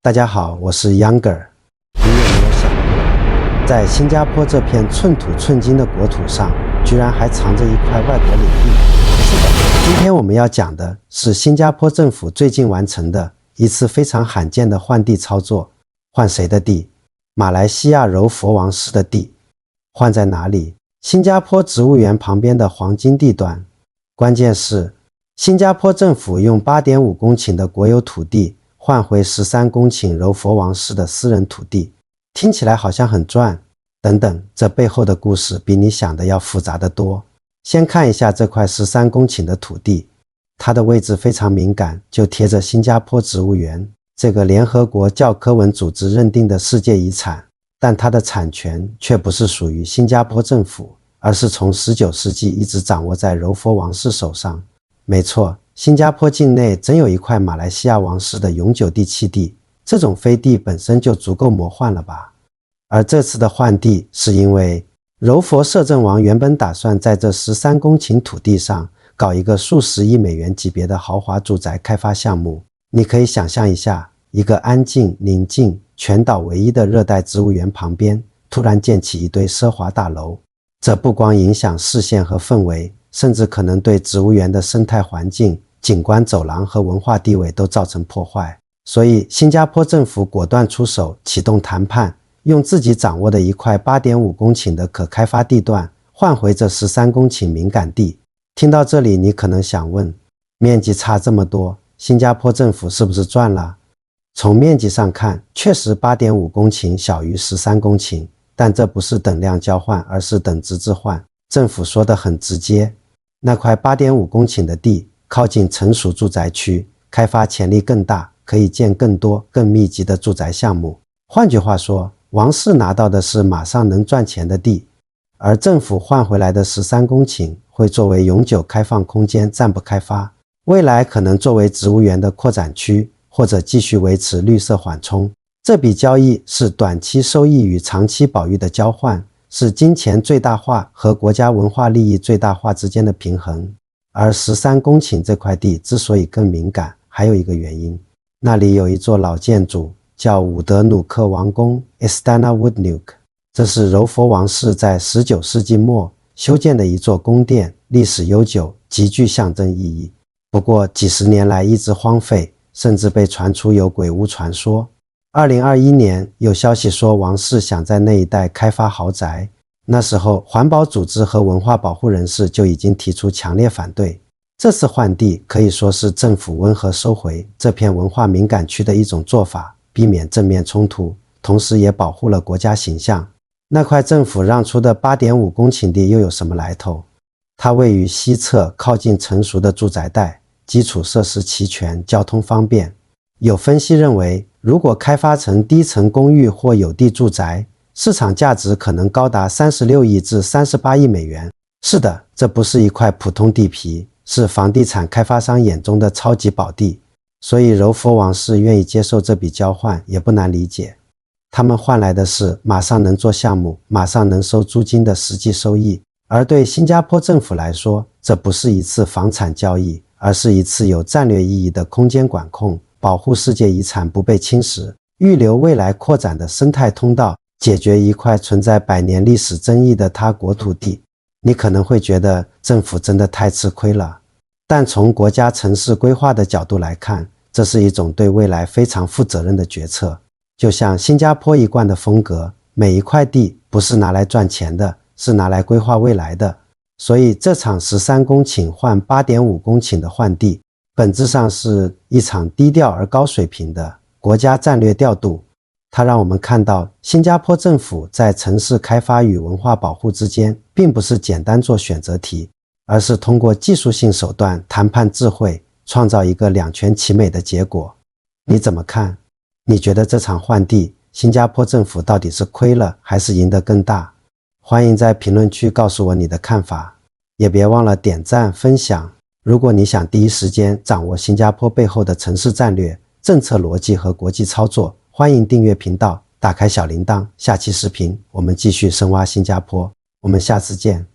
大家好，我是 Younger。你有没有想过，在新加坡这片寸土寸金的国土上，居然还藏着一块外国领地？是的，今天我们要讲的是新加坡政府最近完成的一次非常罕见的换地操作。换谁的地？马来西亚柔佛王室的地。换在哪里？新加坡植物园旁边的黄金地段。关键是，新加坡政府用 8.5 公顷的国有土地换回13公顷柔佛王室的私人土地，听起来好像很赚。等等，这背后的故事比你想的要复杂得多。先看一下这块13公顷的土地，它的位置非常敏感，就贴着新加坡植物园，这个联合国教科文组织认定的世界遗产，但它的产权却不是属于新加坡政府，而是从19世纪一直掌握在柔佛王室手上。没错，新加坡境内真有一块马来西亚王室的永久地契地，这种飞地本身就足够魔幻了吧？而这次的换地是因为柔佛摄政王原本打算在这13公顷土地上搞一个数十亿美元级别的豪华住宅开发项目。你可以想象一下，一个安静宁静全岛唯一的热带植物园旁边突然建起一堆奢华大楼，这不光影响视线和氛围，甚至可能对植物园的生态环境、景观走廊和文化地位都造成破坏。所以新加坡政府果断出手，启动谈判，用自己掌握的一块 8.5 公顷的可开发地段换回这13公顷敏感地。听到这里，你可能想问，面积差这么多，新加坡政府是不是赚了？从面积上看，确实 8.5 公顷小于13公顷，但这不是等量交换，而是等值置换。政府说得很直接，那块 8.5 公顷的地靠近成熟住宅区，开发潜力更大，可以建更多更密集的住宅项目。换句话说，王室拿到的是马上能赚钱的地，而政府换回来的13公顷会作为永久开放空间暂不开发，未来可能作为植物园的扩展区，或者继续维持绿色缓冲。这笔交易是短期收益与长期保育的交换，是金钱最大化和国家文化利益最大化之间的平衡。而13公顷这块地之所以更敏感，还有一个原因，那里有一座老建筑叫伍德努克王宫 Istana Woodnook， 这是柔佛王室在19世纪末修建的一座宫殿，历史悠久，极具象征意义。不过几十年来一直荒废，甚至被传出有鬼屋传说。2021年有消息说王室想在那一带开发豪宅，那时候环保组织和文化保护人士就已经提出强烈反对。这次换地可以说是政府温和收回这片文化敏感区的一种做法，避免正面冲突，同时也保护了国家形象。那块政府让出的 8.5 公顷地又有什么来头？它位于西侧，靠近成熟的住宅带，基础设施齐全，交通方便。有分析认为，如果开发成低层公寓或有地住宅，市场价值可能高达36亿至38亿美元。是的，这不是一块普通地皮，是房地产开发商眼中的超级宝地。所以柔佛王室愿意接受这笔交换也不难理解，他们换来的是马上能做项目，马上能收租金的实际收益。而对新加坡政府来说，这不是一次房产交易，而是一次有战略意义的空间管控，保护世界遗产不被侵蚀，预留未来扩展的生态通道，解决一块存在100年历史争议的他国土地。你可能会觉得政府真的太吃亏了，但从国家城市规划的角度来看，这是一种对未来非常负责任的决策。就像新加坡一贯的风格，每一块地不是拿来赚钱的，是拿来规划未来的。所以这场13公顷换 8.5 公顷的换地，本质上是一场低调而高水平的国家战略调度。它让我们看到新加坡政府在城市开发与文化保护之间并不是简单做选择题，而是通过技术性手段、谈判智慧，创造一个两全其美的结果。你怎么看？你觉得这场换地，新加坡政府到底是亏了还是赢得更大？欢迎在评论区告诉我你的看法，也别忘了点赞分享。如果你想第一时间掌握新加坡背后的城市战略、政策逻辑和国际操作，欢迎订阅频道，打开小铃铛。下期视频我们继续深挖新加坡，我们下次见。